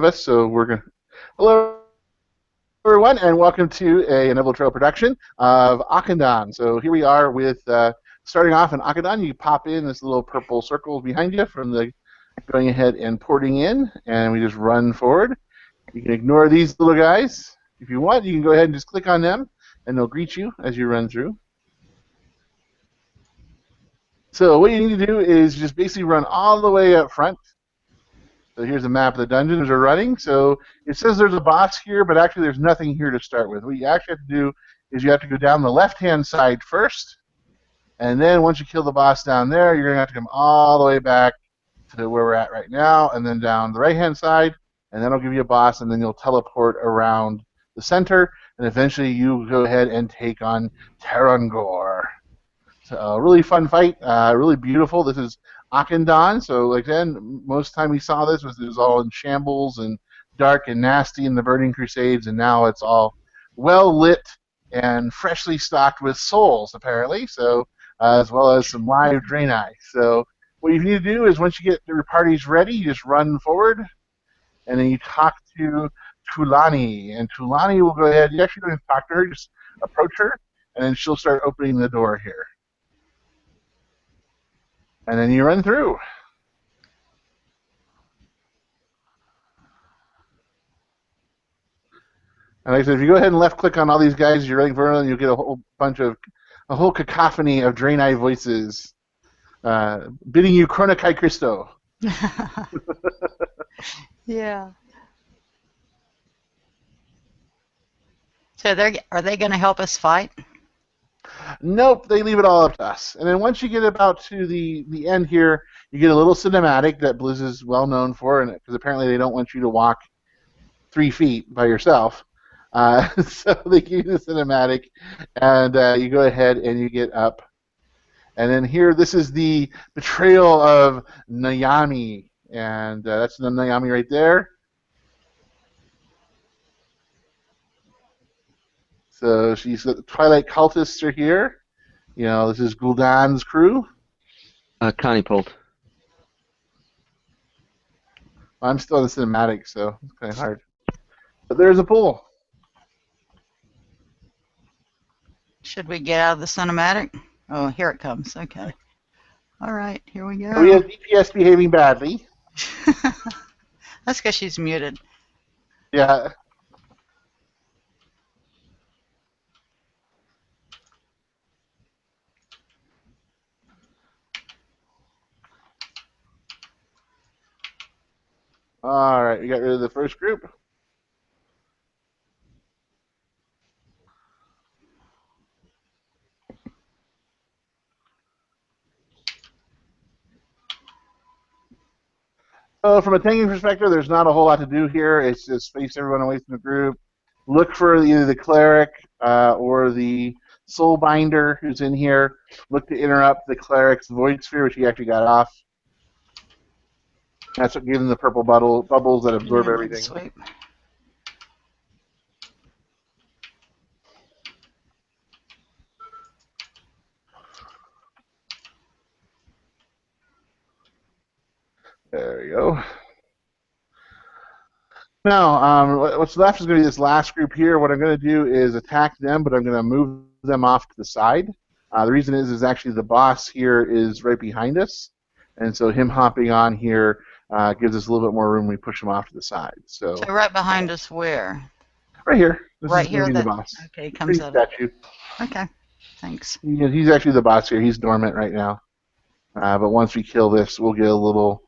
of us, so we're going to... Hello, everyone, and welcome to a Neville Trail production of Auchindoun. So here we are with, starting off in Auchindoun. You pop in this little purple circle behind you from the going ahead and porting in, and we just run forward. You can ignore these little guys. If you want, you can go ahead and just click on them, and they'll greet you as you run through. So what you need to do is just basically run all the way up front. So here's a map of the dungeons we're running. So it says there's a boss here, but actually there's nothing here to start with. What you actually have to do is you have to go down the left-hand side first, and then once you kill the boss down there, you're going to have to come all the way back to where we're at right now, and then down the right-hand side, and that'll give you a boss, and then you'll teleport around the center, and eventually you go ahead and take on Tarangor. So a really fun fight, really beautiful. This is Auchindoun, so again, most time we saw this it was all in shambles and dark and nasty in the Burning Crusades, and now it's all well lit and freshly stocked with souls, apparently. So as well as some live Draenei. So what you need to do is once you get your parties ready, you just run forward, and then you talk to Tulani, and Tulani will go ahead. You actually don't have to talk to her; just approach her, and then she'll start opening the door here. And then you run through. And like I said, if you go ahead and left-click on all these guys you're running for, you'll get a whole cacophony of Draenei voices bidding you Chronokai Christo. Yeah. So are they going to help us fight? Nope, they leave it all up to us. And then once you get about to the end here, you get a little cinematic that Blizz is well known for, and because apparently they don't want you to walk 3 feet by yourself. So they give you the cinematic, and you go ahead and you get up. And then here, this is the Betrayal of Nyami, and that's the Nyami right there. So she's the Twilight cultists are here. You know, this is Gul'dan's crew. Connie pulled. I'm still in the cinematic, so it's kind of hard. But there's a pool. Should we get out of the cinematic? Oh, here it comes. Okay. All right, here we go. We have DPS behaving badly. That's because she's muted. Yeah. All right, we got rid of the first group. So from a tanking perspective, there's not a whole lot to do here. It's just face everyone away from the group. Look for either the cleric or the soulbinder who's in here. Look to interrupt the cleric's void sphere, which he actually got off. That's what gives them the purple bubbles that absorb everything. Sweet. There we go. Now, what's left is going to be this last group here. What I'm going to do is attack them, but I'm going to move them off to the side. The reason is actually the boss here is right behind us, and so him hopping on here gives us a little bit more room when we push him off to the side. So right behind us where? Right here. This right is here? The boss. Okay, comes out. Statue. Okay, thanks. He's actually the boss here. He's dormant right now. But once we kill this, we'll get a little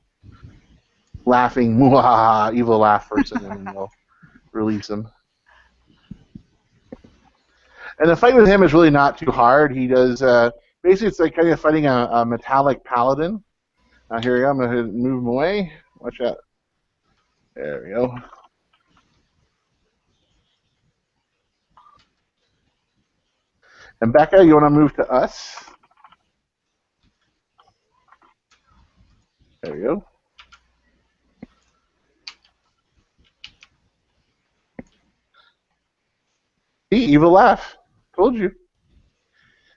laughing, muhaha, evil laugh person, and then we'll release him. And the fight with him is really not too hard. He does, basically it's like kind of fighting a metallic paladin. Here we go, I'm going to move him away. Watch out. There we go. And Becca, you want to move to us? There we go. See, evil laugh. Told you.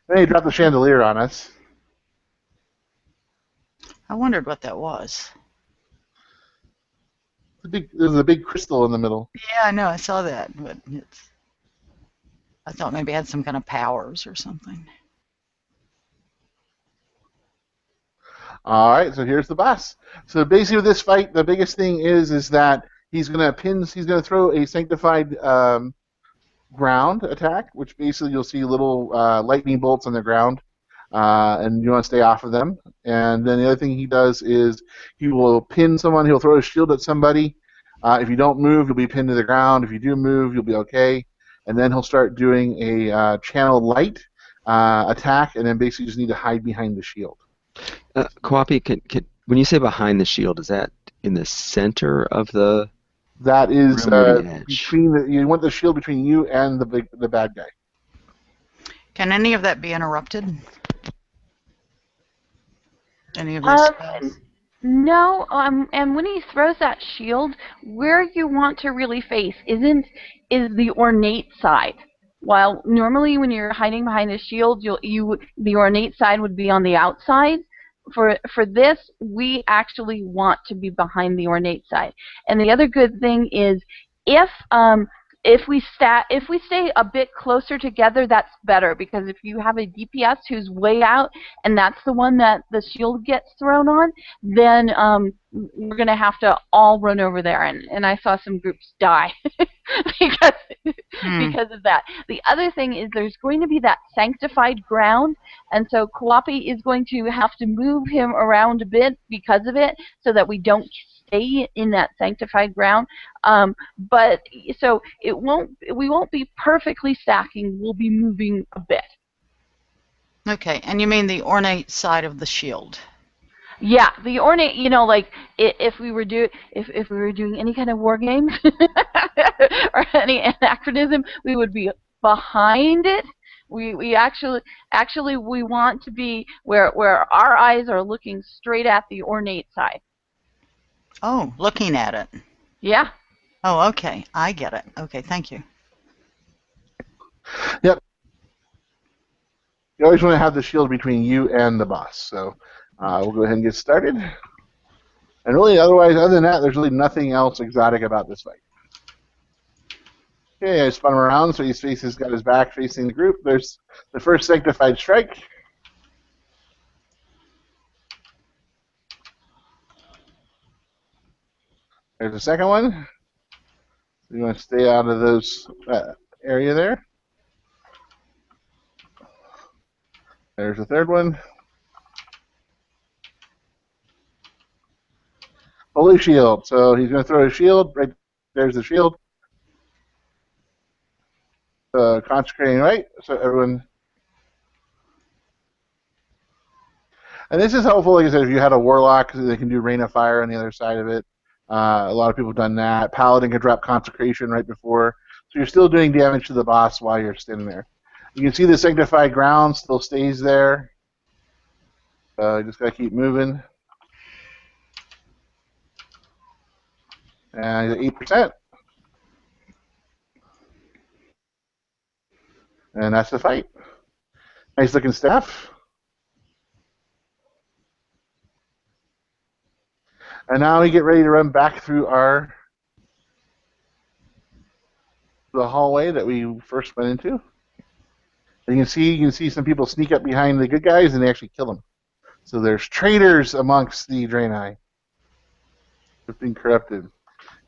Then he dropped the chandelier on us. I wondered what that was. There's a big crystal in the middle. Yeah, I know. I saw that, but I thought maybe it had some kind of powers or something. All right, so here's the boss. So basically, with this fight, the biggest thing is that he's gonna throw a sanctified ground attack, which basically you'll see little lightning bolts on the ground, and you want to stay off of them. And then the other thing he does is he will pin someone. He'll throw a shield at somebody. If you don't move, you'll be pinned to the ground. If you do move, you'll be okay. And then he'll start doing a channeled light attack, and then basically you just need to hide behind the shield. Kwapi, when you say behind the shield, is that in the center of the? That is edge? between you want the shield between you and the bad guy. Can any of that be interrupted? Any of those spells? No, and when he throws that shield, where you want to really face is the ornate side. While normally when you're hiding behind a shield, the ornate side would be on the outside. For this, we actually want to be behind the ornate side. And the other good thing is if we stay a bit closer together, that's better, because if you have a DPS who's way out and that's the one that the shield gets thrown on, then we're going to have to all run over there. And I saw some groups die because of that. The other thing is there's going to be that sanctified ground, and so Kwapi is going to have to move him around a bit because of it, so that we don't stay in that sanctified ground. But so we won't be perfectly stacking. We'll be moving a bit. Okay, and you mean the ornate side of the shield? Yeah, the ornate. Like if we were doing any kind of war games or any anachronism, we would be behind it. We actually we want to be where our eyes are looking straight at the ornate side. Oh, looking at it. Yeah. Oh, okay. I get it. Okay, thank you. Yep. You always want to have the shield between you and the boss. So we'll go ahead and get started. And really, other than that, there's really nothing else exotic about this fight. Okay, I spun him around so his face has got his back facing the group. There's the first sanctified strike. There's the second one. You want to stay out of those area there. There's the third one. Holy shield. So he's going to throw a shield. Right there's the shield. Consecrating light. So everyone. And this is helpful, like I said, if you had a warlock, they can do rain of fire on the other side of it. A lot of people have done that. Paladin can drop consecration right before. So you're still doing damage to the boss while you're standing there. You can see the sanctified ground still stays there. You just got to keep moving. And 8%. And that's the fight. Nice looking staff. And now we get ready to run back through the hallway that we first went into. And you can see some people sneak up behind the good guys and they actually kill them. So there's traitors amongst the Draenei. They've been corrupted.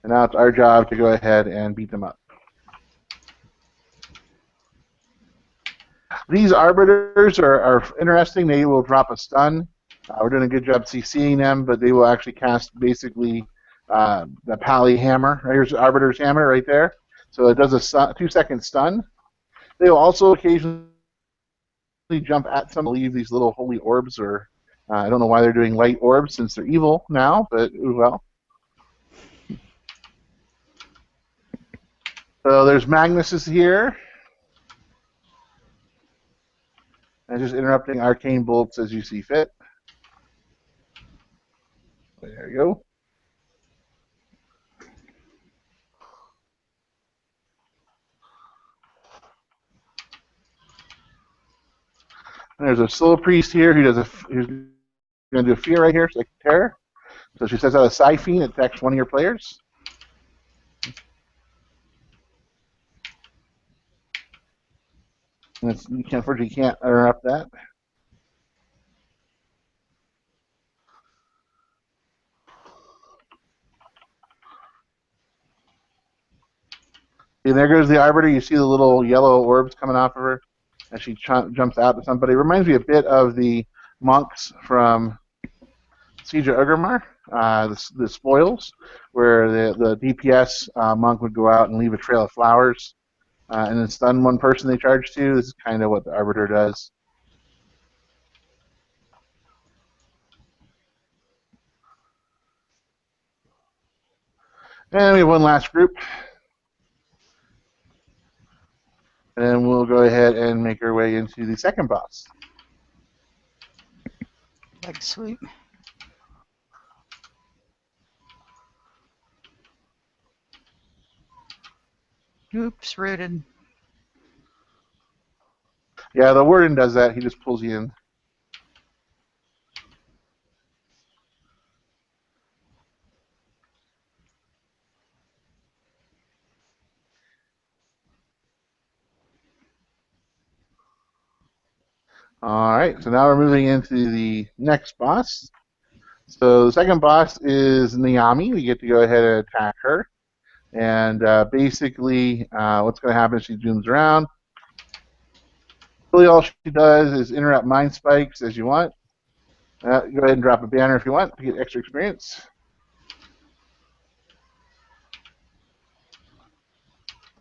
And now it's our job to go ahead and beat them up. These arbiters are interesting. They will drop a stun. We're doing a good job CCing them, but they will actually cast basically the Pally hammer. Here's the arbiter's hammer right there. So it does a 2-second stun. They will also occasionally jump at some, leave these little holy orbs, or I don't know why they're doing light orbs since they're evil now, but well. So there's Magnus here. And just interrupting arcane bolts as you see fit. There you go. And there's a slow priest here who's going to do a fear right here, so like terror. So she sets out a Siphene, it attacks one of your players. Unfortunately, you can't interrupt that. And there goes the Arbiter. You see the little yellow orbs coming off of her as she jumps out to somebody. It reminds me a bit of the monks from Siege of Ugramar, the spoils, where the DPS monk would go out and leave a trail of flowers and then stun one person they charge to. This is kind of what the Arbiter does. And we have one last group. And then we'll go ahead and make our way into the second boss. Leg sweep. Oops, rooted. Yeah, the Warden does that. He just pulls you in. All right, so now we're moving into the next boss. So the second boss is Nyami. We get to go ahead and attack her. And basically, what's going to happen is she zooms around. Really all she does is interrupt mind spikes as you want. Go ahead and drop a banner if you want to get extra experience.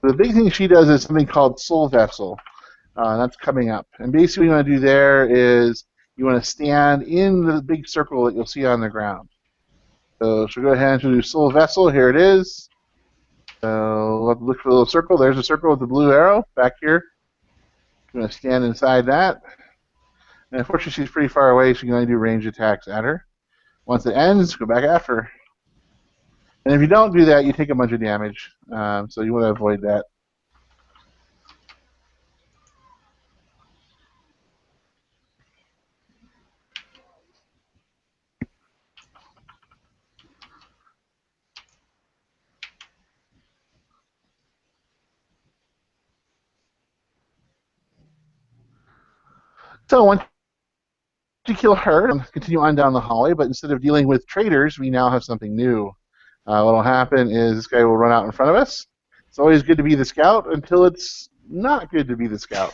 The big thing she does is something called Soul Vessel. That's coming up. And basically what you want to do there is you want to stand in the big circle that you'll see on the ground. So she'll go ahead and do Soul Vessel. Here it is. So we'll have to look for the little circle. There's a circle with the blue arrow back here. You're going to stand inside that. And unfortunately, she's pretty far away, so you can only do range attacks at her. Once it ends, go back after her. And if you don't do that, you take a bunch of damage. So you want to avoid that. So once you kill her, continue on down the hallway, but instead of dealing with traitors, we now have something new. What will happen is this guy will run out in front of us. It's always good to be the scout until it's not good to be the scout.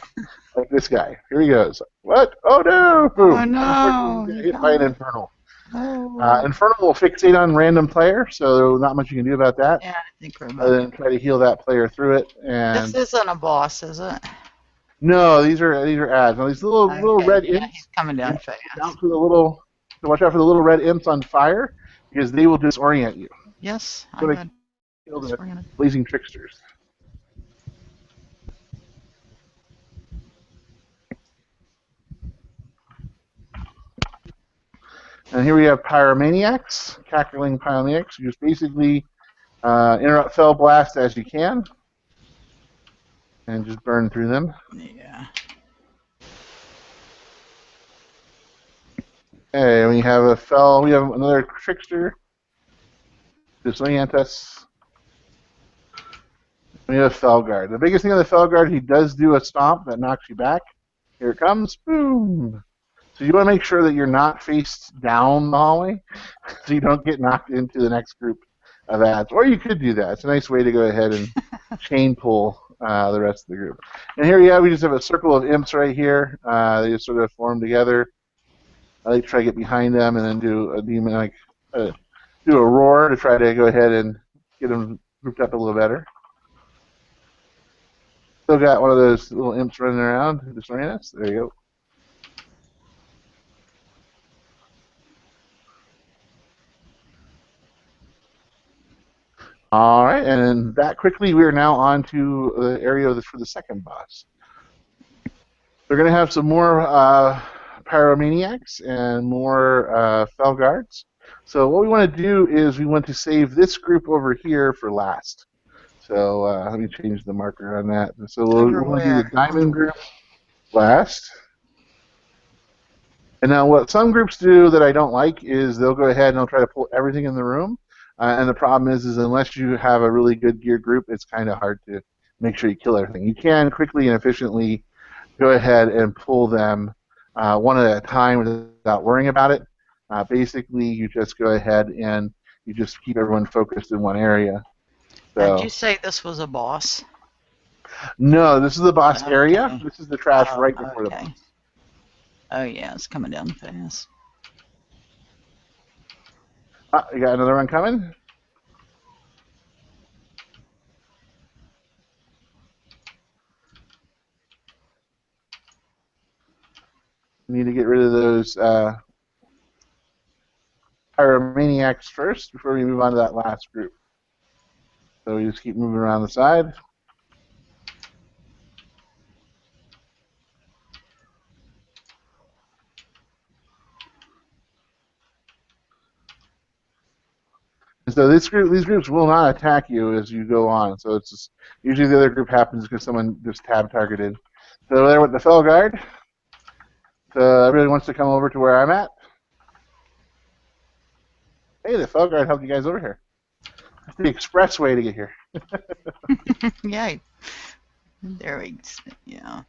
Like this guy. Here he goes. What? Oh no! Oh no! Hit by an Infernal. Oh. Infernal will fixate on random player, so not much you can do about that. Yeah, I think we're Other than try to heal that player through it. And this isn't a boss, is it? no, these are ads. Now these little red yeah, imps. he's coming down fast. Watch out for the little red imps on fire because they will disorient you. Yes, So I'm kill the good. blazing tricksters. And here we have pyromaniacs, cackling pyromaniacs. You just basically interrupt Fel Blast as you can, and just burn through them. Yeah. Okay, we have a Fel. We have another trickster. Disorient us. We have a felguard. The biggest thing on the felguard, he does do a stomp that knocks you back. Here it comes. Boom. So you want to make sure that you're not faced down the hallway, so you don't get knocked into the next group of ads. Or you could do that. It's a nice way to go ahead and chain pull the rest of the group. And here we just have a circle of imps right here. They just sort of form together. I like to try to get behind them and then do a demon, do a roar to try to go ahead and get them grouped up a little better. Still got one of those little imps running around disorient us. There you go. All right, and that quickly, we are now on to the area for the second boss. We're going to have some more pyromaniacs and more felguards. So what we want to do is we want to save this group over here for last. So let me change the marker on that. So we'll do the diamond group last. And now what some groups do that I don't like is they'll go ahead and they'll try to pull everything in the room. And the problem is unless you have a really good gear group, it's kind of hard to make sure you kill everything. You can quickly and efficiently go ahead and pull them one at a time without worrying about it. Basically, you just go ahead and you just keep everyone focused in one area. Now, did So you say this was a boss? no, this is the boss area. Okay. This is the trash Oh, right before the okay. boss. Oh yeah, it's coming down fast. You got another one coming? You need to get rid of those pyromaniacs first before we move on to that last group. So we just keep moving around the side. And so these groups will not attack you as you go on. So it's just, usually the other group happens because someone just tab targeted. So there with the felguard. So everybody wants to come over to where I'm at. Hey, the felguard helped you guys over here. It's the express way to get here. Yeah. There we go. Yeah.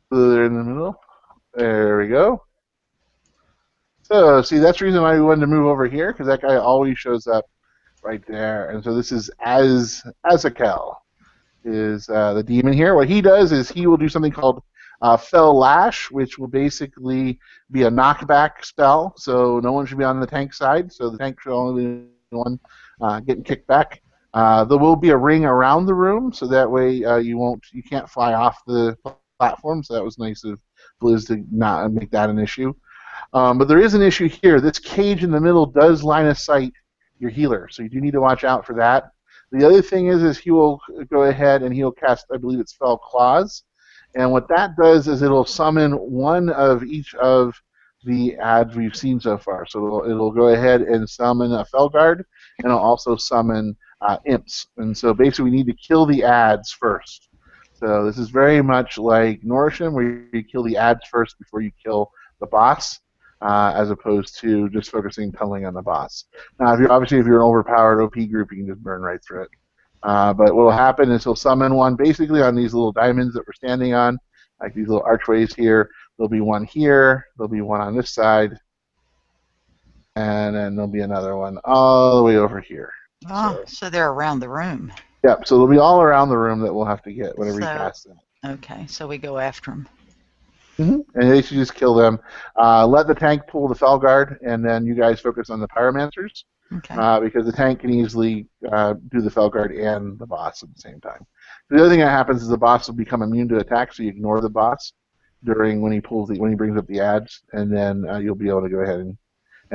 So they're in the middle. There we go. So see, that's the reason why we wanted to move over here, because that guy always shows up right there. And so this is Azzakel, is the demon here. What he does is he will do something called Fell Lash, which will basically be a knockback spell. So no one should be on the tank side. So the tank should only be the one getting kicked back. There will be a ring around the room, so that way you can't fly off the platform. So that was nice of Blizz to not make that an issue. But there is an issue here. This cage in the middle does line of sight your healer, so you do need to watch out for that. The other thing is he will go ahead and he'll cast, I believe it's Fell Claws, and what that does is it'll summon one of each of the ads we've seen so far. So it'll go ahead and summon a felguard, and it'll also summon imps. And so basically we need to kill the ads first. So this is very much like Norsham, where you kill the ads first before you kill the boss. As opposed to just focusing tunneling on the boss. Now, if you're an overpowered OP group, you can just burn right through it. But what will happen is he'll summon one basically on these little diamonds that we're standing on, like these little archways here. There'll be one here. There'll be one on this side, and then there'll be another one all the way over here. Oh, so they're around the room. Yep. So they'll be all around the room that we'll have to get whenever you cast them. Okay, so we go after them. Mm-hmm. And they should just kill them. Let the tank pull the felguard, and then you guys focus on the pyromancers. Okay. Because the tank can easily do the felguard and the boss at the same time. The other thing that happens is the boss will become immune to attack, so you ignore the boss when he brings up the ads, and then you'll be able to go ahead and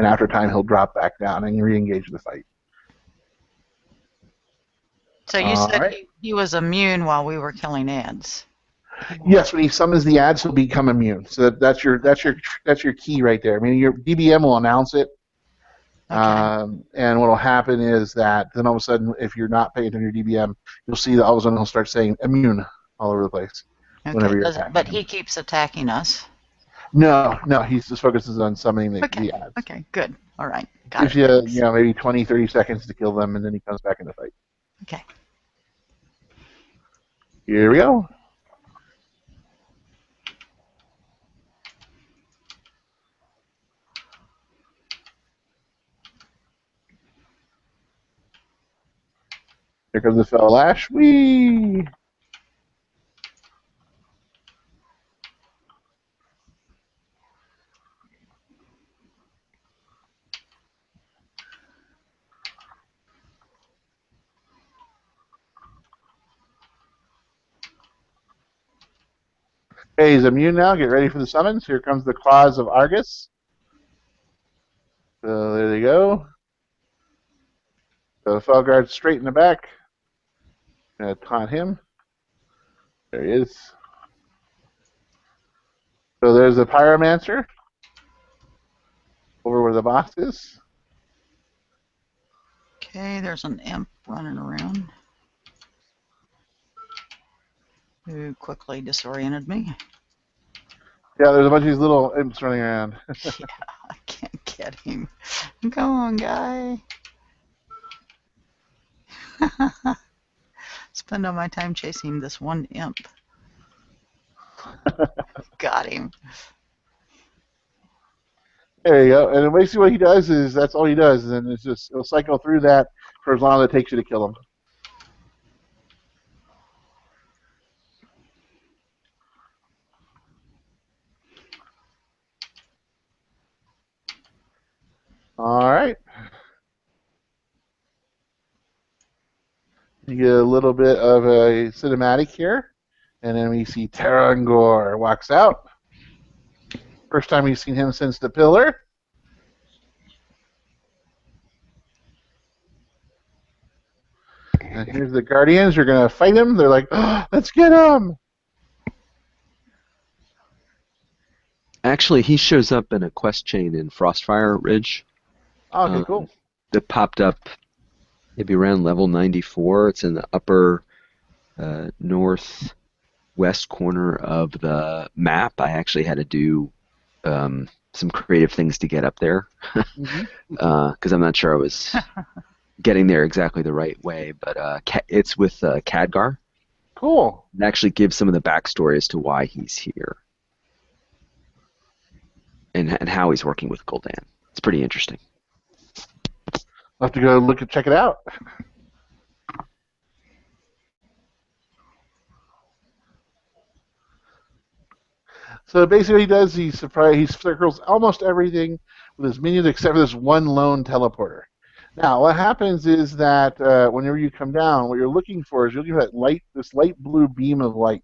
after time he'll drop back down and re-engage the fight. So you said he was immune while we were killing ads. Yes, when he summons the ads, he'll become immune. So that's your key right there. I mean, your DBM will announce it, and what will happen is that then all of a sudden, if you're not paying attention to your DBM, you'll see that all of a sudden he'll start saying immune all over the place. Okay. Whenever you're attacking but him. he keeps attacking us. No, he just focuses on summoning the ads. Okay, good. All right. Got Gives you maybe 20, 30 seconds to kill them, and then he comes back in the fight. Okay. Here we go. Here comes the Fell Lash. Whee! Okay, he's immune now. Get ready for the summons. Here comes the Claws of Argus. So there they go. So the Felguard's straight in the back. Gonna taunt him. There he is. So there's the Pyromancer. Over where the boss is. Okay, there's an imp running around who quickly disoriented me. Yeah, there's a bunch of these little imps running around. Yeah, I can't get him. Come on, guy. Spend all my time chasing this one imp. Got him. There you go. And basically what he does is that's all he does, and it's just he'll cycle through that for as long as it takes you to kill him. All right. You get a little bit of a cinematic here, and then we see Tarangor walks out. First time we've seen him since the pillar. And here's the Guardians. You're going to fight him. They're like, oh, let's get him. Actually, he shows up in a quest chain in Frostfire Ridge. Okay, cool. That popped up maybe around level 94. It's in the upper northwest corner of the map. I actually had to do some creative things to get up there because I'm not sure I was getting there exactly the right way. But it's with Khadgar. Cool. It actually gives some of the backstory as to why he's here and how he's working with Gul'dan. It's pretty interesting. I'll have to go look and check it out. So basically what he does, he circles almost everything with his minions except for this one lone teleporter. Now, what happens is that whenever you come down, what you're looking for is you're looking for that light, this light blue beam of light.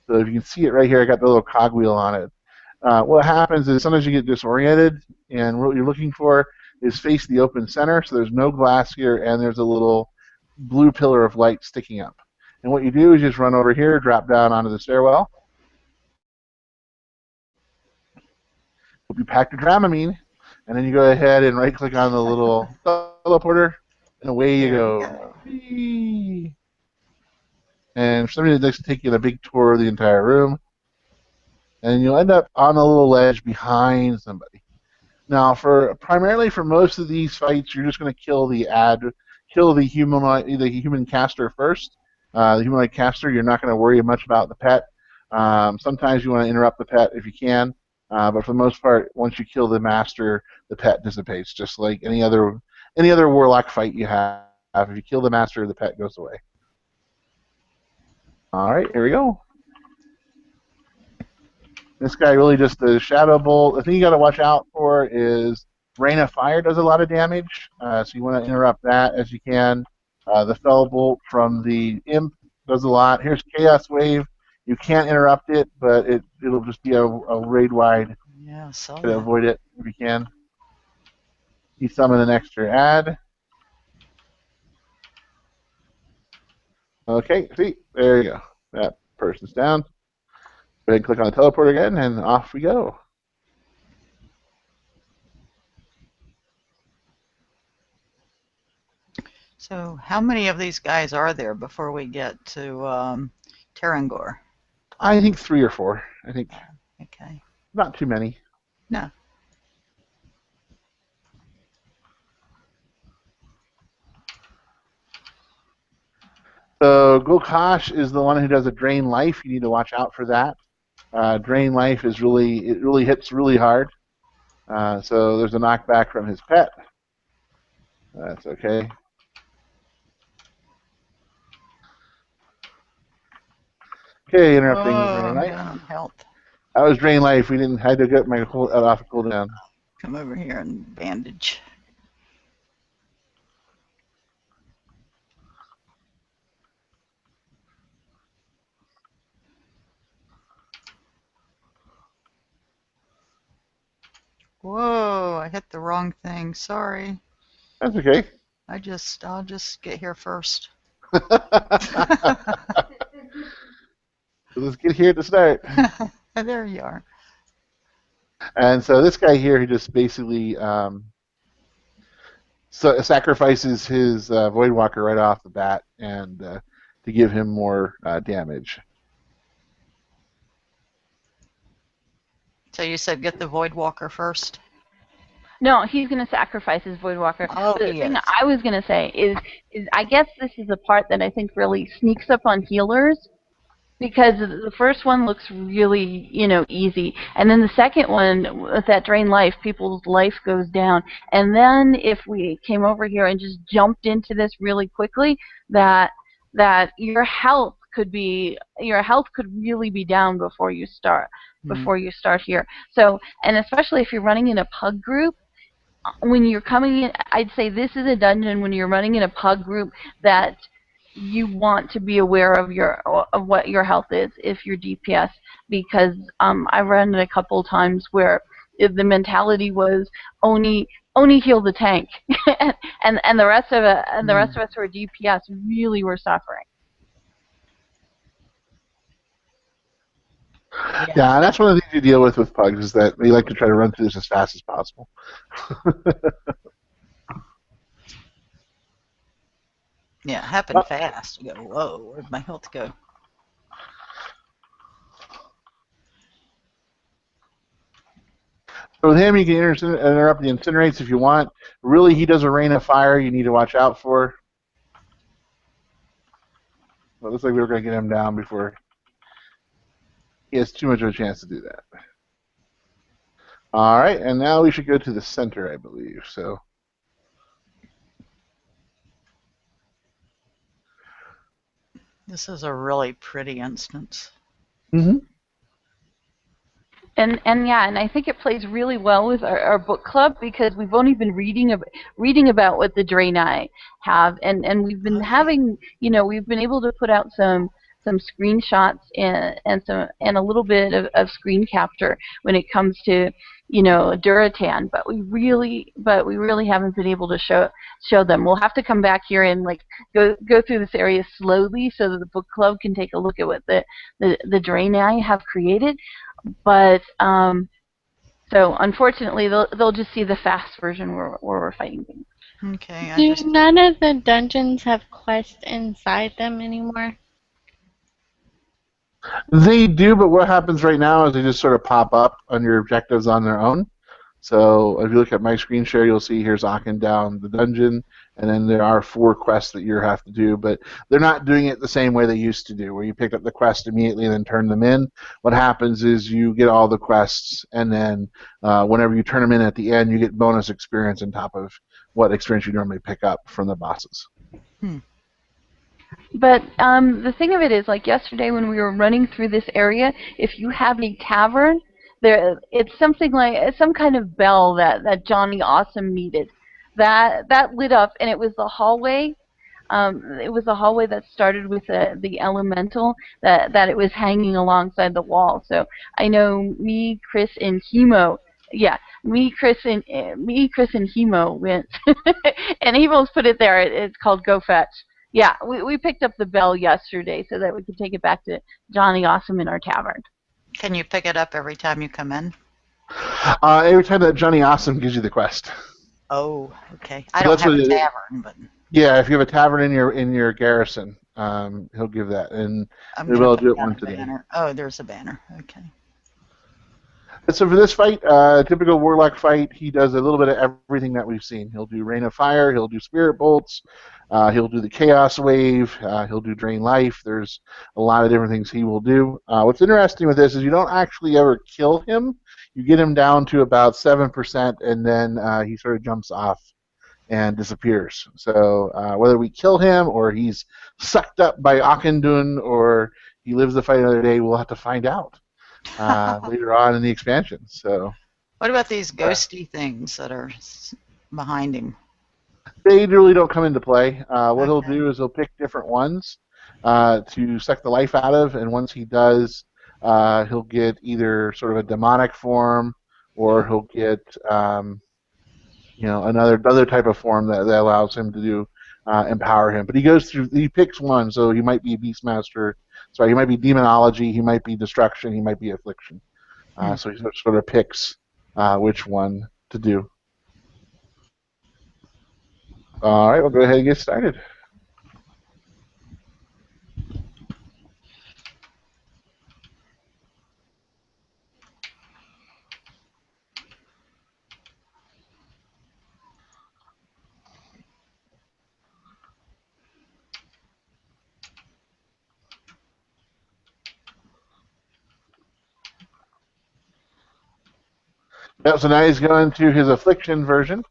So if you can see it right here, I got the little cogwheel on it. What happens is sometimes you get disoriented, and what you're looking for is face the open center, so there's no glass here, and there's a little blue pillar of light sticking up. And what you do is just run over here, drop down onto the stairwell. Hope you packed your Dramamine, and then you go ahead and right-click on the little teleporter, and away you go. And for some reason, it likes to take you on a big tour of the entire room. And you'll end up on a little ledge behind somebody. Now, primarily for most of these fights, you're just going to kill the human caster first. The humanoid caster, you're not going to worry much about the pet. Sometimes you want to interrupt the pet if you can, but for the most part, once you kill the master, the pet dissipates, just like any other warlock fight you have. If you kill the master, the pet goes away. All right, here we go. This guy really just the Shadow Bolt. The thing you got to watch out for is Rain of Fire does a lot of damage, so you want to interrupt that as you can. The Fell Bolt from the Imp does a lot. Here's Chaos Wave. You can't interrupt it, but it'll just be a raid-wide. Yeah, so To avoid it if you can. You summon an extra ad. Okay, see, there you go. That person's down. Go ahead and click on the teleport again, and off we go. So how many of these guys are there before we get to Tarangor? I think 3 or 4. I think Okay. not too many. No. So Gul'Kash is the one who does a drain life. You need to watch out for that. Drain life is really hits really hard. So there's a knockback from his pet. That's okay. Okay, interrupting drain life. Health. That was drain life. We didn't had to get my off a cooldown. Come over here and bandage. Whoa, I hit the wrong thing. Sorry. That's okay. I'll just get here first. So let's get here to start. There you are. And so this guy here, he just basically sacrifices his Voidwalker right off the bat, and to give him more damage. So you said get the Voidwalker first? No, he's going to sacrifice his Voidwalker. Oh, The he thing is. I was going to say is I guess this is the part that I think really sneaks up on healers, because the first one looks really, easy. And then the second one, with that drain life, people's life goes down. And then if we came over here and just jumped into this really quickly, that your health could really be down before you start here. So, and especially if you're running in a pug group, when you're coming in, I'd say this is a dungeon when you're running in a pug group that you want to be aware of what your health is if you're DPS, because I've run it a couple of times where the mentality was only heal the tank, and the rest of it, and the rest of us who are DPS really were suffering. Yeah, and that's one of the things you deal with pugs, is that they like to try to run through this as fast as possible. Yeah, it happened fast. You go, whoa, where'd my health go? So with him, you can interrupt the incinerates if you want. Really, he does a rain of fire you need to watch out for. Well, it looks like we were going to get him down before he has too much of a chance to do that. All right, and now we should go to the center, I believe. So. This is a really pretty instance. Mm-hmm. And I think it plays really well with our book club, because we've only been reading about what the Draenei have, and we've been having, we've been able to put out some screenshots and a little bit of screen capture when it comes to Duratan, but we really haven't been able to show them. We'll have to come back here and go through this area slowly so that the book club can take a look at what the Draenei have created. But so unfortunately, they'll just see the fast version where we're fighting things. Okay. Do none of the dungeons have quests inside them anymore? They do, but what happens right now is they just sort of pop up on your objectives on their own. So if you look at my screen share, you'll see here's Auchindoun, the dungeon, and then there are 4 quests that you have to do, but they're not doing it the same way they used to do, where you pick up the quest immediately and then turn them in. What happens is you get all the quests, and then whenever you turn them in at the end, you get bonus experience on top of what experience you normally pick up from the bosses. But the thing of it is, like yesterday when we were running through this area, if you have a tavern, it's something like some kind of bell that Johnny Awesome needed. That lit up, and it was the hallway. It was the hallway that started with the elemental that it was hanging alongside the wall. So I know me, Chris, and Hemo. Yeah, Chris, and Hemo went, and Hemo's put it there. It's called Go Fetch. Yeah, we picked up the bell yesterday so that we could take it back to Johnny Awesome in our tavern. Can you pick it up every time you come in? Every time that Johnny Awesome gives you the quest. Oh, okay. I don't have a tavern, but yeah, if you have a tavern in your garrison, he'll give that, and we will do it one today. Oh, there's a banner. Okay. So for this fight, typical warlock fight, he does a little bit of everything that we've seen. He'll do rain of fire, he'll do spirit bolts, he'll do the chaos wave, he'll do drain life. There's a lot of different things he will do. What's interesting with this is you don't actually ever kill him. You get him down to about 7%, and then he sort of jumps off and disappears. So whether we kill him or he's sucked up by Auchindoun or he lives the fight another day, we'll have to find out later on in the expansion. So, what about these ghosty things that are behind him? They really don't come into play. What he'll do is he'll pick different ones to suck the life out of, and once he does, he'll get either sort of a demonic form, or he'll get another type of form that allows him to do empower him. But he picks one, so he might be Beastmaster. Sorry, he might be Demonology, he might be Destruction, he might be Affliction. So he sort of picks which one to do. All right, we'll go ahead and get started. Yep, so now he's going to his affliction version.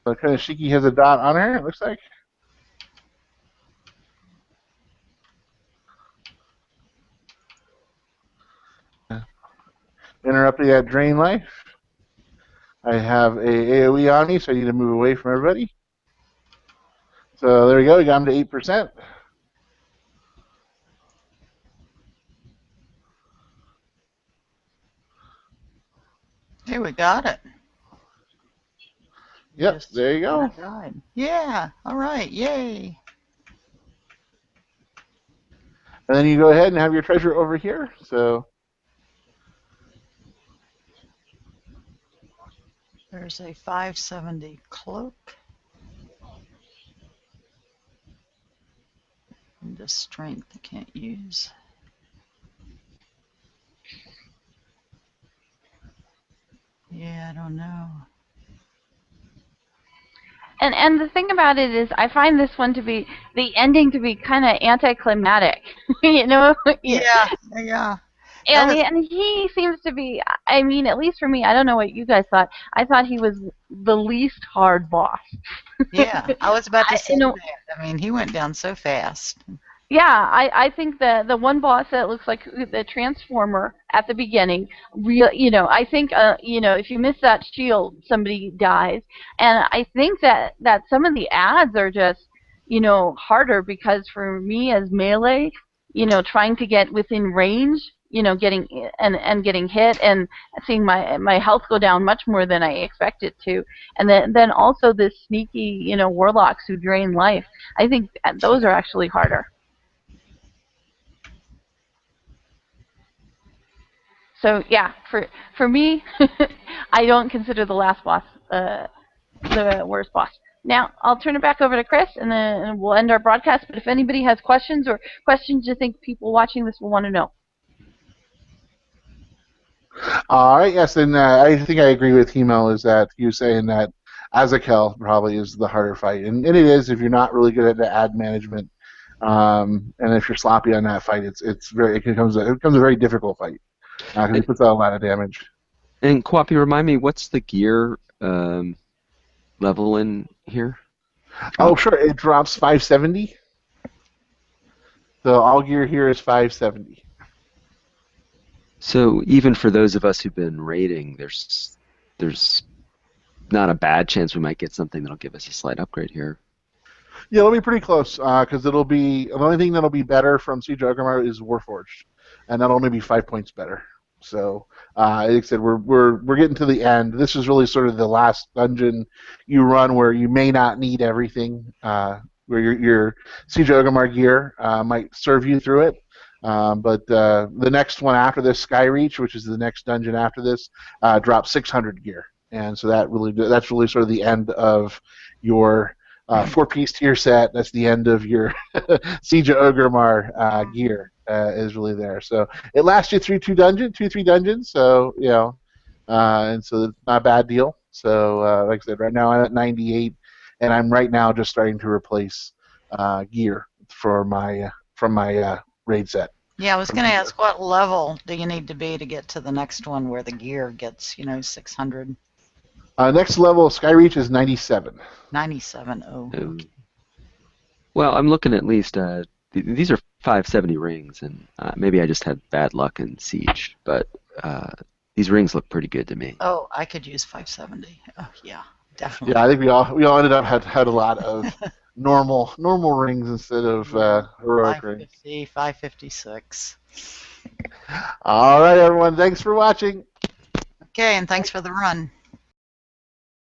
So kind of Shiki has a dot on her, it looks like. Interrupting that drain life. I have a AoE on me, so I need to move away from everybody. So there we go, we got him to 8%. Hey, we got it. Yep, Just there you go. died. Yeah, all right, yay. And then you go ahead and have your treasure over here. So There's a 570 cloak. And the strength I can't use. Yeah, I don't know. And the thing about it is, I find this one to be the ending to be kind of anticlimactic, you know. Yeah. And he seems to be. I mean, at least for me, I don't know what you guys thought. I thought he was the least hard boss. Yeah, I was about to say you know, that. I mean, he went down so fast. Yeah, I think the one boss that looks like the Transformer at the beginning, I think if you miss that shield, somebody dies, and I think that some of the ads are just harder because for me as melee, trying to get within range, getting and getting hit and seeing my health go down much more than I expected to, and then also this sneaky warlocks who drain life. I think those are actually harder. So yeah, for me, I don't consider the last boss the worst boss. Now I'll turn it back over to Chris, and then we'll end our broadcast. But if anybody has questions or questions you think people watching this will want to know. all right, yes, and I think I agree with Hemo. Is that you saying that Azzakel probably is the harder fight, and it is if you're not really good at the ad management, and if you're sloppy on that fight, it becomes a very difficult fight. Because he puts out a lot of damage. And Kwapi, remind me, what's the gear level in here? Oh, sure. It drops 570. So all gear here is 570. So even for those of us who've been raiding, there's not a bad chance we might get something that'll give us a slight upgrade here. Yeah, it'll be pretty close because it'll be the only thing that'll be better from Siege of Orgrimmar is Warforged, and that'll only be 5 points better. So, like I said, we're getting to the end. This is really sort of the last dungeon you run where you may not need everything. Where your Siege of Orgrimmar gear might serve you through it. But the next one after this, Skyreach, which is the next dungeon after this, drops 600 gear, and so that's really sort of the end of your 4-piece tier set. That's the end of your Siege of Orgrimmar gear. Is really there. So it lasts you through 3 dungeons. So and so it's not a bad deal. So like I said, right now I'm at 98, and I'm right now just starting to replace gear for from my raid set. Yeah, I was going to ask, what level do you need to be to get to the next one where the gear gets 600? Next level Skyreach is 97. 97. Oh. Okay. Well, I'm looking at least. These are 570 rings, and maybe I just had bad luck in Siege, but these rings look pretty good to me. Oh, I could use 570. Oh, yeah, definitely. Yeah, I think we all ended up had a lot of normal rings instead of heroic rings. 550, 556. All right, everyone. Thanks for watching. Okay, and thanks for the run.